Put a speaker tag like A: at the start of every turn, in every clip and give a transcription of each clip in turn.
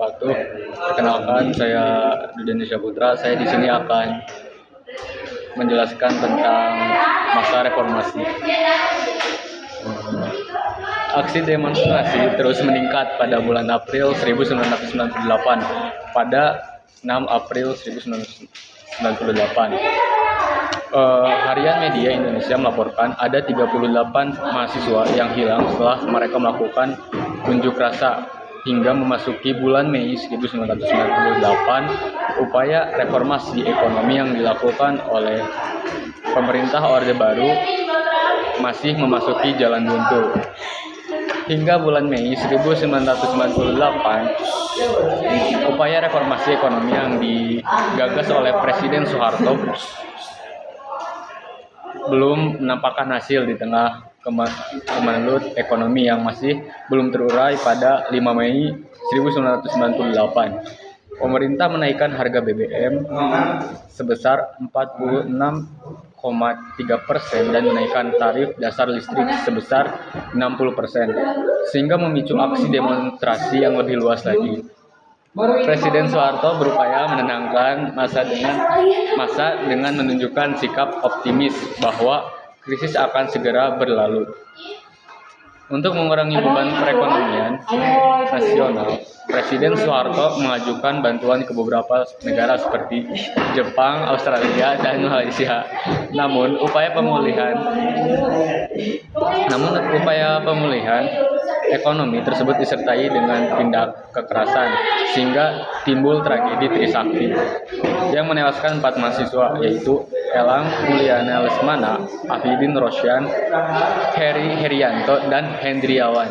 A: wabarakatuh. Perkenalkan, saya Duden Putra. Saya di sini akan menjelaskan tentang masa reformasi. Aksi demonstrasi terus meningkat pada bulan April 1998. Pada 6 April 1998, Harian Media Indonesia melaporkan ada 38 mahasiswa yang hilang setelah mereka melakukan unjuk rasa. Hingga memasuki bulan Mei 1998, upaya reformasi ekonomi yang dilakukan oleh pemerintah Orde Baru masih memasuki jalan buntu. Hingga bulan Mei 1998, upaya reformasi ekonomi yang digagas oleh Presiden Soeharto belum menampakkan hasil di tengah kemelut ekonomi yang masih belum terurai. Pada 5 Mei 1998, pemerintah menaikkan harga BBM sebesar 46,3% dan menaikkan tarif dasar listrik sebesar 60%, sehingga memicu aksi demonstrasi yang lebih luas lagi. Presiden Soeharto berupaya menenangkan massa dengan menunjukkan sikap optimis bahwa krisis akan segera berlalu. Untuk mengurangi beban perekonomian nasional, Presiden Soeharto mengajukan bantuan ke beberapa negara seperti Jepang, Australia, dan Malaysia. Namun upaya pemulihan ekonomi tersebut disertai dengan tindak kekerasan, sehingga timbul tragedi Trisakti yang menewaskan 4 mahasiswa, yaitu Elang Mulyana Lesmana, Afidin Rosyan, Heri Herianto, dan Hendriawan.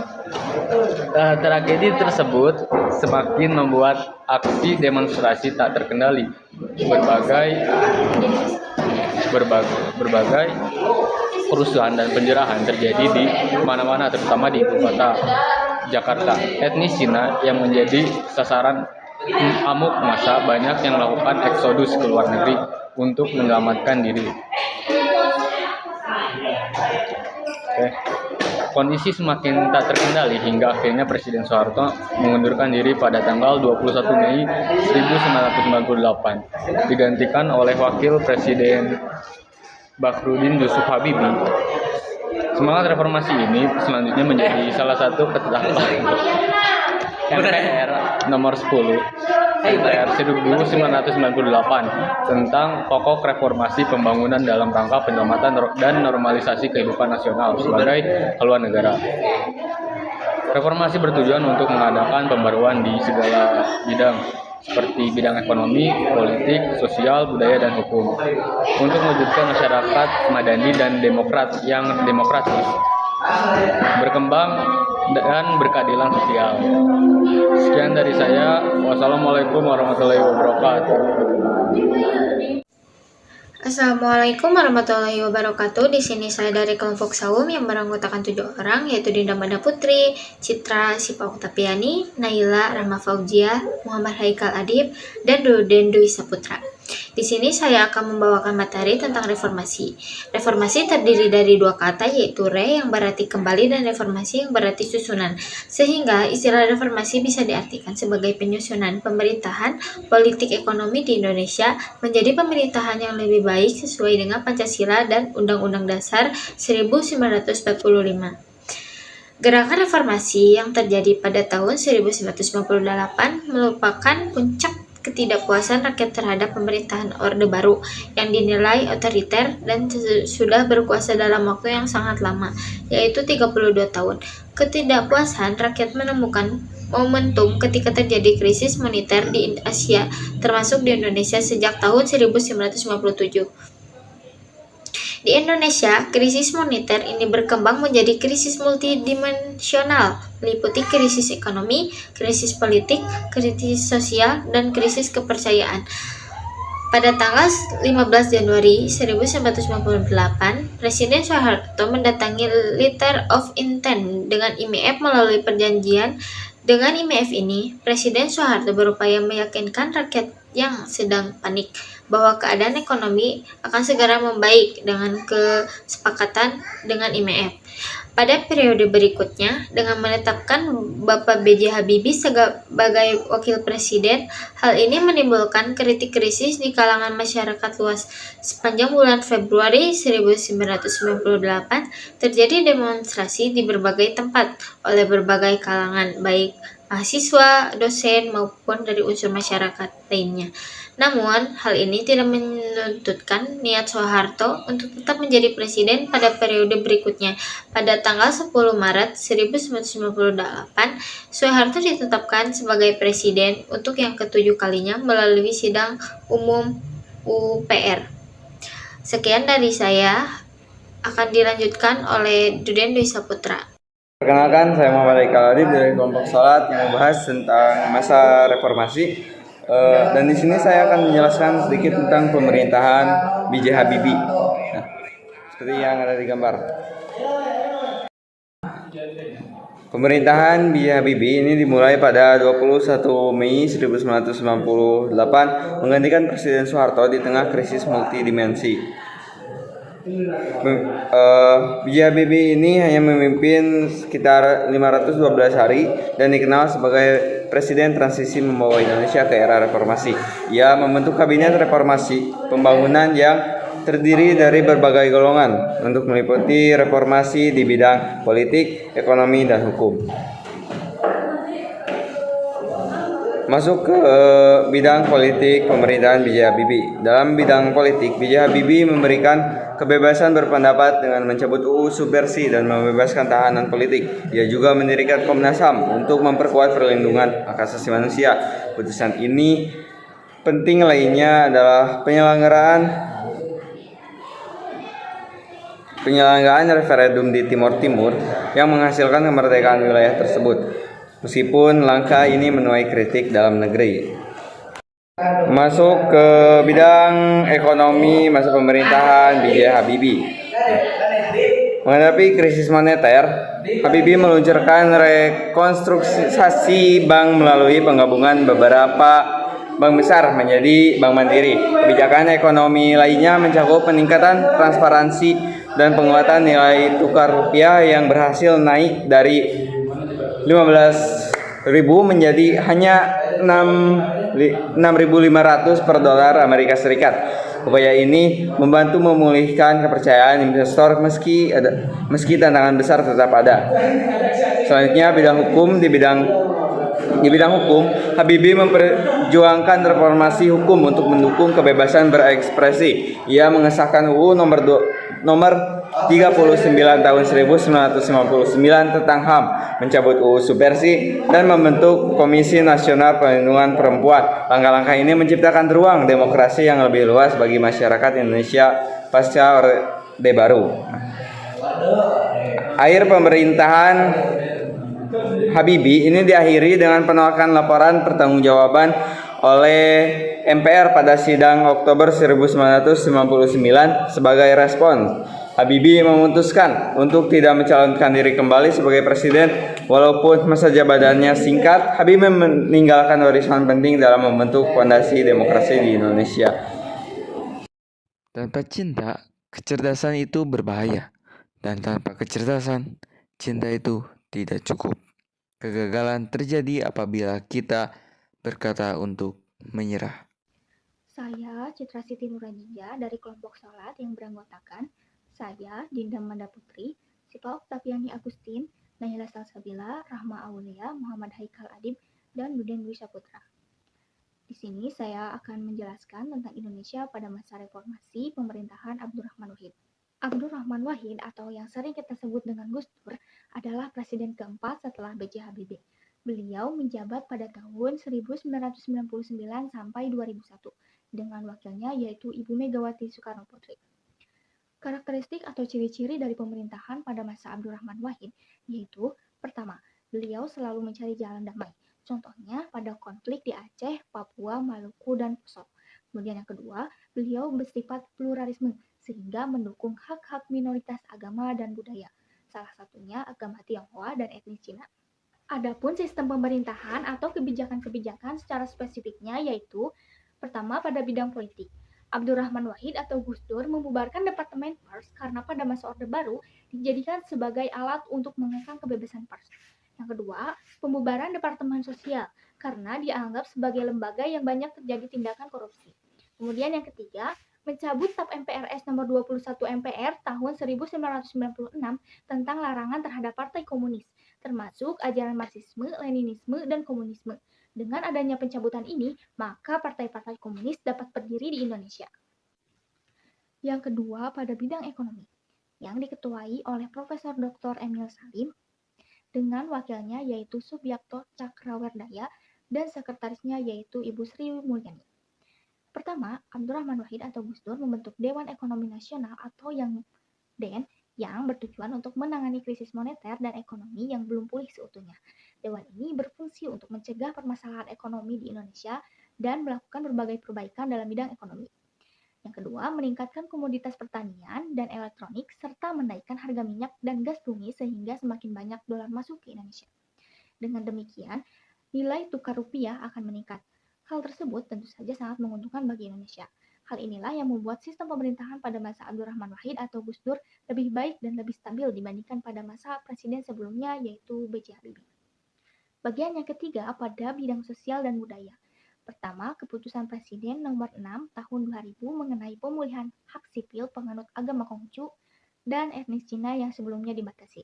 A: Tragedi tersebut semakin membuat aksi demonstrasi tak terkendali. Berbagai kerusuhan dan penjarahan terjadi di mana-mana, terutama di ibu kota Jakarta. Etnis Cina yang menjadi sasaran amuk massa, banyak yang melakukan eksodus ke luar negeri untuk menyelamatkan diri. Kondisi semakin tak terkendali hingga akhirnya Presiden Soeharto mengundurkan diri pada tanggal 21 Mei 1998, digantikan oleh Wakil Presiden Bakhrudin Yusuf Habibie. Semangat reformasi ini selanjutnya menjadi salah satu ketetapan MPR nomor 10 MPR 1998 tentang pokok reformasi pembangunan dalam rangka penyelamatan dan normalisasi kehidupan nasional sebagai haluan negara. Reformasi bertujuan untuk mengadakan pembaruan di segala bidang, seperti bidang ekonomi, politik, sosial, budaya, dan hukum, untuk mewujudkan masyarakat madani dan demokratis, berkembang, dan berkeadilan sosial. Sekian dari saya. Wassalamualaikum warahmatullahi wabarakatuh.
B: Assalamualaikum warahmatullahi wabarakatuh. Di sini saya dari kelompok Saum yang beranggotakan 7 orang, yaitu Dinda Manda Putri, Citra Sipa Oktaviani, Naila Rahma Fauzia, Muhammad Haikal Adib, dan Duden Dwi Saputra. Di sini saya akan membawakan materi tentang reformasi. Reformasi terdiri dari 2 kata, yaitu re yang berarti kembali dan reformasi yang berarti susunan. Sehingga istilah reformasi bisa diartikan sebagai penyusunan pemerintahan politik ekonomi di Indonesia menjadi pemerintahan yang lebih baik sesuai dengan Pancasila dan Undang-Undang Dasar 1945. Gerakan reformasi yang terjadi pada tahun 1998 merupakan puncak ketidakpuasan rakyat terhadap pemerintahan Orde Baru yang dinilai otoriter dan sudah berkuasa dalam waktu yang sangat lama, yaitu 32 tahun. Ketidakpuasan rakyat menemukan momentum ketika terjadi krisis moneter di Asia, termasuk di Indonesia sejak tahun 1957. Di Indonesia, krisis moneter ini berkembang menjadi krisis multidimensional, meliputi krisis ekonomi, krisis politik, krisis sosial, dan krisis kepercayaan. Pada tanggal 15 Januari 1998, Presiden Soeharto mendatangi Letter of Intent dengan IMF melalui perjanjian. Dengan IMF ini, Presiden Soeharto berupaya meyakinkan rakyat yang sedang panik bahwa keadaan ekonomi akan segera membaik dengan kesepakatan dengan IMF. Pada periode berikutnya, dengan menetapkan Bapak B.J. Habibie sebagai wakil presiden, hal ini menimbulkan krisis di kalangan masyarakat luas. Sepanjang bulan Februari 1998, terjadi demonstrasi di berbagai tempat oleh berbagai kalangan, baik mahasiswa, dosen, maupun dari unsur masyarakat lainnya. Namun, hal ini tidak menuntutkan niat Soeharto untuk tetap menjadi presiden pada periode berikutnya. Pada tanggal 10 Maret 1998, Soeharto ditetapkan sebagai presiden untuk yang ketujuh kalinya melalui sidang umum UPR. Sekian dari saya, akan dilanjutkan oleh Duden Dwi Saputra.
C: Perkenalkan, saya Muhammad Haikal Adib dari kelompok Salat yang membahas tentang masa reformasi. Dan di sini saya akan menjelaskan sedikit tentang pemerintahan B.J. Habibie. Nah, seperti yang ada di gambar. Pemerintahan B.J. Habibie ini dimulai pada 21 Mei 1998 menggantikan Presiden Soeharto di tengah krisis multidimensi. B.J. Habibie ini hanya memimpin sekitar 512 hari dan dikenal sebagai Presiden transisi membawa Indonesia ke era reformasi. Ia membentuk kabinet reformasi pembangunan yang terdiri dari berbagai golongan untuk meliputi reformasi di bidang politik, ekonomi, dan hukum. Masuk ke bidang politik pemerintahan B.J. Habibie. Dalam bidang politik, B.J. Habibie memberikan kebebasan berpendapat dengan mencabut UU Subversi dan membebaskan tahanan politik. Ia juga mendirikan Komnas HAM untuk memperkuat perlindungan hak asasi manusia. Putusan ini penting lainnya adalah penyelenggaraan referendum di Timor Timur yang menghasilkan kemerdekaan wilayah tersebut. Meskipun langkah ini menuai kritik dalam negeri. Masuk ke bidang ekonomi masa pemerintahan B.J. Habibie. Menghadapi krisis moneter, Habibie meluncurkan rekonstruksi bank melalui penggabungan beberapa bank besar menjadi bank mandiri. Kebijakan ekonomi lainnya mencakup peningkatan transparansi dan penguatan nilai tukar rupiah yang berhasil naik dari 15.000 menjadi hanya 6.500 per dolar Amerika Serikat. Upaya ini membantu memulihkan kepercayaan investor meski tantangan besar tetap ada. Selanjutnya di bidang hukum, Habibie memperjuangkan reformasi hukum untuk mendukung kebebasan berekspresi. Ia mengesahkan UU nomor 39 tahun 1959 tentang HAM, mencabut UU Subversi, dan membentuk Komisi Nasional Perlindungan Perempuan. Langkah-langkah ini menciptakan ruang demokrasi yang lebih luas bagi masyarakat Indonesia pasca Orde Baru. Akhir pemerintahan Habibie ini diakhiri dengan penolakan laporan pertanggungjawaban oleh MPR pada sidang Oktober 1999. Sebagai respon, Habibie memutuskan untuk tidak mencalonkan diri kembali sebagai presiden. Walaupun masa jabatannya singkat, Habibie meninggalkan warisan penting dalam membentuk fondasi demokrasi di Indonesia.
D: Tanpa cinta, kecerdasan itu berbahaya. Dan tanpa kecerdasan, cinta itu tidak cukup. Kegagalan terjadi apabila kita berkata untuk menyerah.
E: Saya Citra Siti Nurhadijah dari kelompok Salat yang beranggotakan saya, Dinda Manda Putri, Sipa Oktaviani Agustin, Nahila Salsabila, Rahma Aulia, Muhammad Haikal Adib, dan Duden Dwi Saputra. Di sini saya akan menjelaskan tentang Indonesia pada masa reformasi pemerintahan Abdurrahman Wahid. Abdurrahman Wahid atau yang sering kita sebut dengan Gus Dur adalah presiden keempat setelah B.J. Habibie. Beliau menjabat pada tahun 1999 sampai 2001 dengan wakilnya yaitu Ibu Megawati Soekarno Putri. Karakteristik atau ciri-ciri dari pemerintahan pada masa Abdurrahman Wahid yaitu pertama, beliau selalu mencari jalan damai. Contohnya pada konflik di Aceh, Papua, Maluku, dan Poso. Kemudian yang kedua, beliau bersifat pluralisme sehingga mendukung hak-hak minoritas agama dan budaya. Salah satunya agama Tionghoa dan etnis Cina. Adapun sistem pemerintahan atau kebijakan-kebijakan secara spesifiknya yaitu Pertama, pada bidang politik. Abdurrahman Wahid atau Gus Dur membubarkan Departemen Pers karena pada masa Orde Baru dijadikan sebagai alat untuk mengekang kebebasan pers. Yang kedua, pembubaran Departemen Sosial karena dianggap sebagai lembaga yang banyak terjadi tindakan korupsi. Kemudian yang ketiga, mencabut TAP MPRS nomor 21 MPR tahun 1996 tentang larangan terhadap Partai Komunis, termasuk ajaran Marxisme, Leninisme, dan Komunisme. Dengan adanya pencabutan ini, maka partai-partai komunis dapat berdiri di Indonesia. Yang kedua, pada bidang ekonomi, yang diketuai oleh Profesor Dr. Emil Salim dengan wakilnya yaitu Subyakto Cakrawardaya dan sekretarisnya yaitu Ibu Sri Mulyani. Pertama, Abdurrahman Wahid atau Gus Dur membentuk Dewan Ekonomi Nasional atau yang DEN yang bertujuan untuk menangani krisis moneter dan ekonomi yang belum pulih seutuhnya. Dewan ini berfungsi untuk mencegah permasalahan ekonomi di Indonesia dan melakukan berbagai perbaikan dalam bidang ekonomi. Yang kedua, meningkatkan komoditas pertanian dan elektronik serta menaikkan harga minyak dan gas bumi sehingga semakin banyak dolar masuk ke Indonesia. Dengan demikian, nilai tukar rupiah akan meningkat. Hal tersebut tentu saja sangat menguntungkan bagi Indonesia. Hal inilah yang membuat sistem pemerintahan pada masa Abdurrahman Wahid atau Gus Dur lebih baik dan lebih stabil dibandingkan pada masa presiden sebelumnya yaitu B.J. Habibie. Bagian yang ketiga pada bidang sosial dan budaya. Pertama, keputusan Presiden nomor 6 tahun 2000 mengenai pemulihan hak sipil penganut agama Konghucu dan etnis Cina yang sebelumnya dibatasi.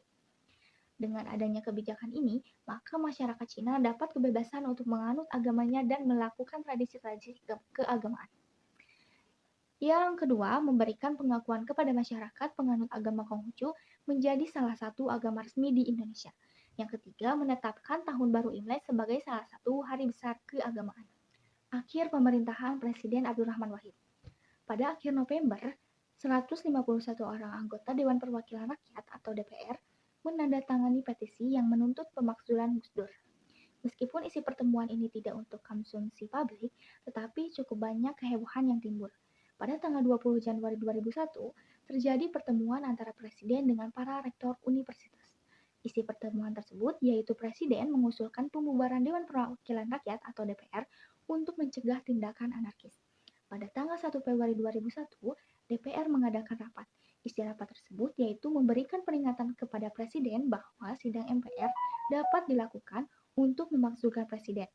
E: Dengan adanya kebijakan ini, maka masyarakat Cina dapat kebebasan untuk menganut agamanya dan melakukan tradisi-tradisi keagamaan. Yang kedua, memberikan pengakuan kepada masyarakat penganut agama Konghucu menjadi salah satu agama resmi di Indonesia. Yang ketiga, menetapkan Tahun Baru Imlek sebagai salah satu hari besar keagamaan. Akhir pemerintahan Presiden Abdurrahman Wahid. Pada akhir November, 151 orang anggota Dewan Perwakilan Rakyat atau DPR menandatangani petisi yang menuntut pemakzulan Gus Dur. Meskipun isi pertemuan ini tidak untuk konsumsi publik, tetapi cukup banyak kehebohan yang timbul. Pada tanggal 20 Januari 2001, terjadi pertemuan antara Presiden dengan para rektor universitas. Isi pertemuan tersebut yaitu Presiden mengusulkan pembubaran Dewan Perwakilan Rakyat atau DPR untuk mencegah tindakan anarkis. Pada tanggal 1 Februari 2001, DPR mengadakan rapat. Isi rapat tersebut yaitu memberikan peringatan kepada Presiden bahwa sidang MPR dapat dilakukan untuk memakzulkan Presiden.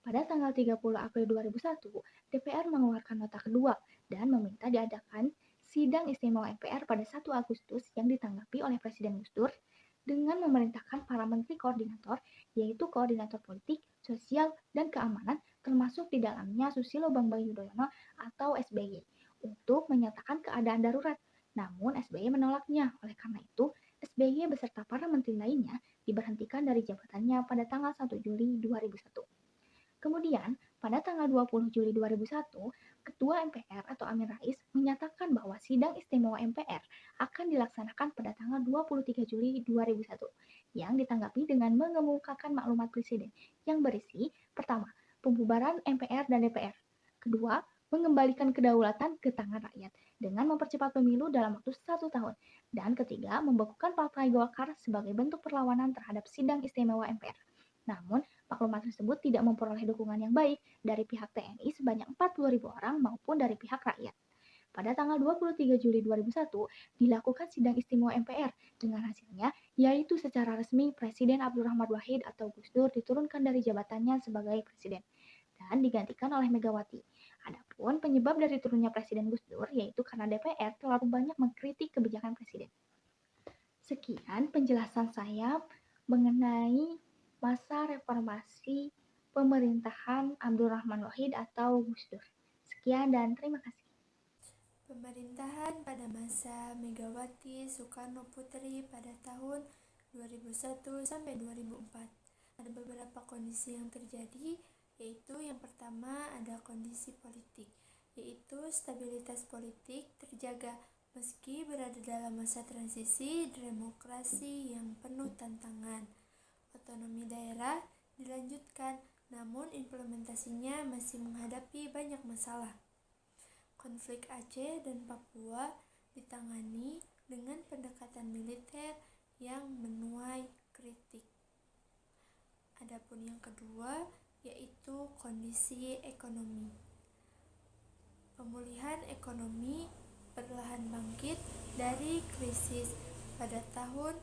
E: Pada tanggal 30 April 2001, DPR mengeluarkan nota kedua dan meminta diadakan sidang istimewa MPR pada 1 Agustus yang ditanggapi oleh Presiden Gus Dur dengan memerintahkan para menteri koordinator, yaitu koordinator politik, sosial, dan keamanan, termasuk di dalamnya Susilo Bambang Yudhoyono atau SBY, untuk menyatakan keadaan darurat. Namun SBY menolaknya. Oleh karena itu, SBY beserta para menteri lainnya diberhentikan dari jabatannya pada tanggal 1 Juli 2001. Kemudian, pada tanggal 20 Juli 2001, Ketua MPR atau Amin Rais menyatakan bahwa sidang istimewa MPR akan dilaksanakan pada tanggal 23 Juli 2001 yang ditanggapi dengan mengemukakan maklumat Presiden yang berisi, pertama, pembubaran MPR dan DPR. Kedua, mengembalikan kedaulatan ke tangan rakyat dengan mempercepat pemilu dalam waktu 1 tahun. Dan ketiga, membekukan Partai Golkar sebagai bentuk perlawanan terhadap sidang istimewa MPR. Namun, maklumat tersebut tidak memperoleh dukungan yang baik dari pihak TNI sebanyak 40.000 orang maupun dari pihak rakyat. Pada tanggal 23 Juli 2001, dilakukan sidang istimewa MPR dengan hasilnya, yaitu secara resmi Presiden Abdurrahman Wahid atau Gus Dur diturunkan dari jabatannya sebagai Presiden dan digantikan oleh Megawati. Adapun penyebab dari turunnya Presiden Gus Dur yaitu karena DPR terlalu banyak mengkritik kebijakan Presiden. Sekian penjelasan saya mengenai masa reformasi pemerintahan Abdurrahman Wahid atau Gus Dur. Sekian dan terima kasih.
F: Pemerintahan pada masa Megawati Soekarno Putri pada tahun 2001 sampai 2004. Ada beberapa kondisi yang terjadi, yaitu yang pertama ada kondisi politik, yaitu stabilitas politik terjaga meski berada dalam masa transisi demokrasi yang penuh tantangan. Otonomi daerah dilanjutkan, namun implementasinya masih menghadapi banyak masalah. Konflik Aceh dan Papua ditangani dengan pendekatan militer yang menuai kritik. Adapun yang kedua yaitu kondisi ekonomi. pemulihan ekonomi perlahan bangkit dari krisis pada tahun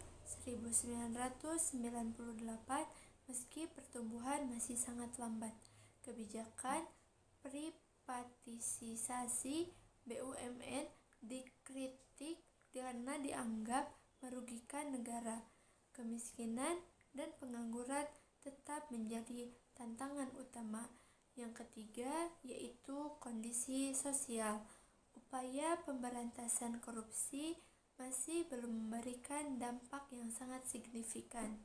F: 1998 meski pertumbuhan masih sangat lambat. Kebijakan privatisasi BUMN dikritik karena dianggap merugikan negara. Kemiskinan dan pengangguran tetap menjadi tantangan utama. Yang ketiga yaitu kondisi sosial. Upaya pemberantasan korupsi masih belum memberikan dampak yang sangat signifikan.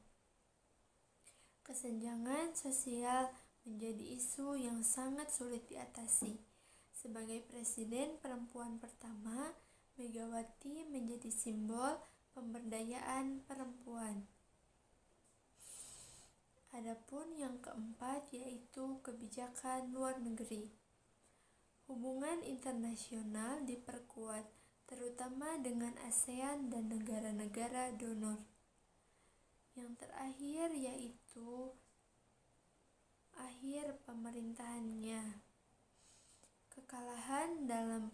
F: Kesenjangan sosial menjadi isu yang sangat sulit diatasi. Sebagai presiden perempuan pertama, Megawati menjadi simbol pemberdayaan perempuan. Adapun yang keempat yaitu kebijakan luar negeri. Hubungan internasional diperkuat, terutama dengan ASEAN dan negara-negara donor. Yang terakhir yaitu akhir pemerintahannya. Kekalahan dalam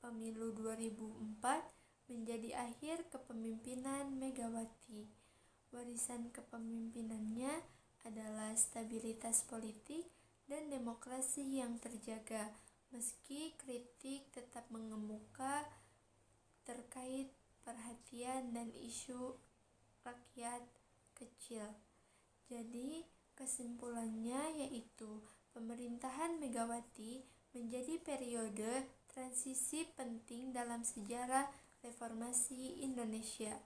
F: pemilu 2004 menjadi akhir kepemimpinan Megawati. Warisan kepemimpinannya adalah stabilitas politik dan demokrasi yang terjaga, meski kritik tetap mengemuka terkait perhatian dan isu rakyat kecil. Jadi, kesimpulannya yaitu pemerintahan Megawati menjadi periode transisi penting dalam sejarah reformasi Indonesia.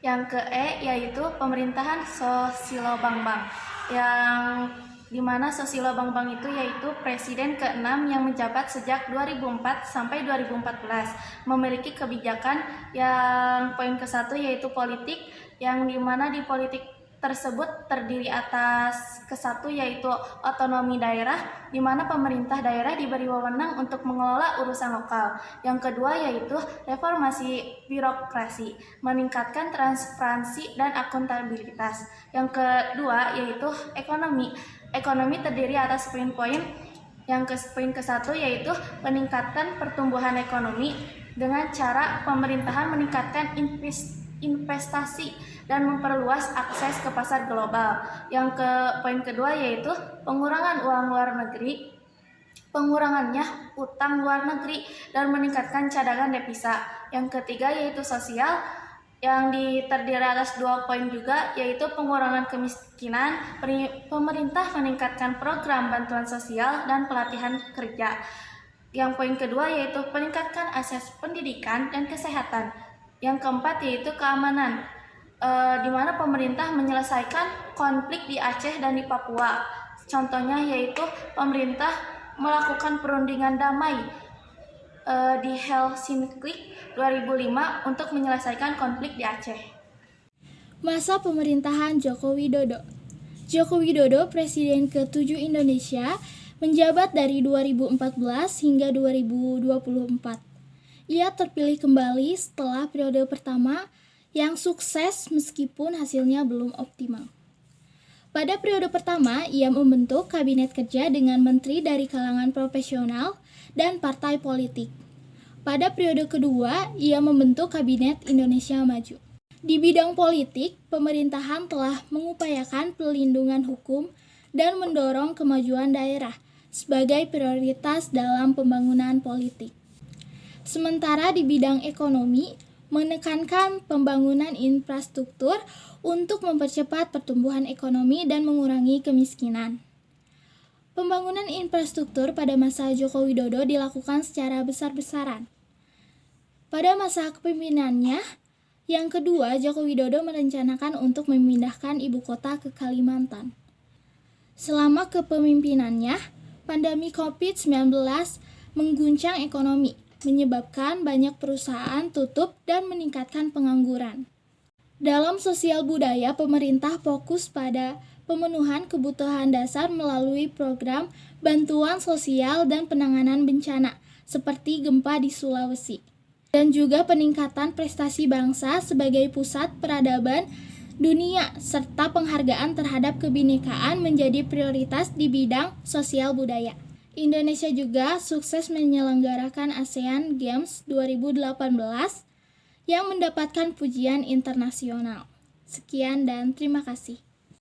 E: Yang ke-E yaitu pemerintahan Susilo Bambang, yang dimana Susilo Bambang itu yaitu presiden ke-6 yang menjabat sejak 2004 sampai 2014, memiliki kebijakan yang poin ke-1 yaitu politik, yang dimana di politik tersebut terdiri atas ke-1 yaitu otonomi daerah, di mana pemerintah daerah diberi wewenang untuk mengelola urusan lokal. Yang kedua yaitu reformasi birokrasi, meningkatkan transparansi dan akuntabilitas. Yang kedua yaitu ekonomi. Ekonomi terdiri atas poin-poin. Poin ke-1 yaitu peningkatan pertumbuhan ekonomi dengan cara pemerintahan meningkatkan investasi dan memperluas akses ke pasar global. Poin kedua yaitu pengurangan uang luar negeri, pengurangannya utang luar negeri, dan meningkatkan cadangan devisa. Yang ketiga yaitu sosial, yang terdiri atas 2 poin juga, yaitu pengurangan kemiskinan, pemerintah meningkatkan program bantuan sosial dan pelatihan kerja. Yang poin kedua yaitu peningkatkan akses pendidikan dan kesehatan. Yang keempat yaitu keamanan, di mana pemerintah menyelesaikan konflik di Aceh dan di Papua. Contohnya yaitu pemerintah melakukan perundingan damai di Helsinki 2005 untuk menyelesaikan konflik di Aceh.
G: Masa pemerintahan Joko Widodo. Joko Widodo, Presiden ke-7 Indonesia, menjabat dari 2014 hingga 2024. Ia terpilih kembali setelah periode pertama yang sukses meskipun hasilnya belum optimal. Pada periode pertama, ia membentuk kabinet kerja dengan menteri dari kalangan profesional dan partai politik. Pada periode kedua, ia membentuk kabinet Indonesia Maju. Di bidang politik, pemerintahan telah mengupayakan pelindungan hukum dan mendorong kemajuan daerah sebagai prioritas dalam pembangunan politik. Sementara di bidang ekonomi, menekankan pembangunan infrastruktur untuk mempercepat pertumbuhan ekonomi dan mengurangi kemiskinan. Pembangunan infrastruktur pada masa Joko Widodo dilakukan secara besar-besaran. Pada masa kepemimpinannya yang kedua, Joko Widodo merencanakan untuk memindahkan ibu kota ke Kalimantan. Selama kepemimpinannya, pandemi COVID-19 mengguncang ekonomi, menyebabkan banyak perusahaan tutup dan meningkatkan pengangguran. Dalam sosial budaya, pemerintah fokus pada pemenuhan kebutuhan dasar melalui program bantuan sosial dan penanganan bencana, seperti gempa di Sulawesi, dan juga peningkatan prestasi bangsa sebagai pusat peradaban dunia, serta penghargaan terhadap kebinekaan menjadi prioritas di bidang sosial budaya. Indonesia juga sukses menyelenggarakan ASEAN Games 2018 yang mendapatkan pujian internasional. Sekian dan terima kasih.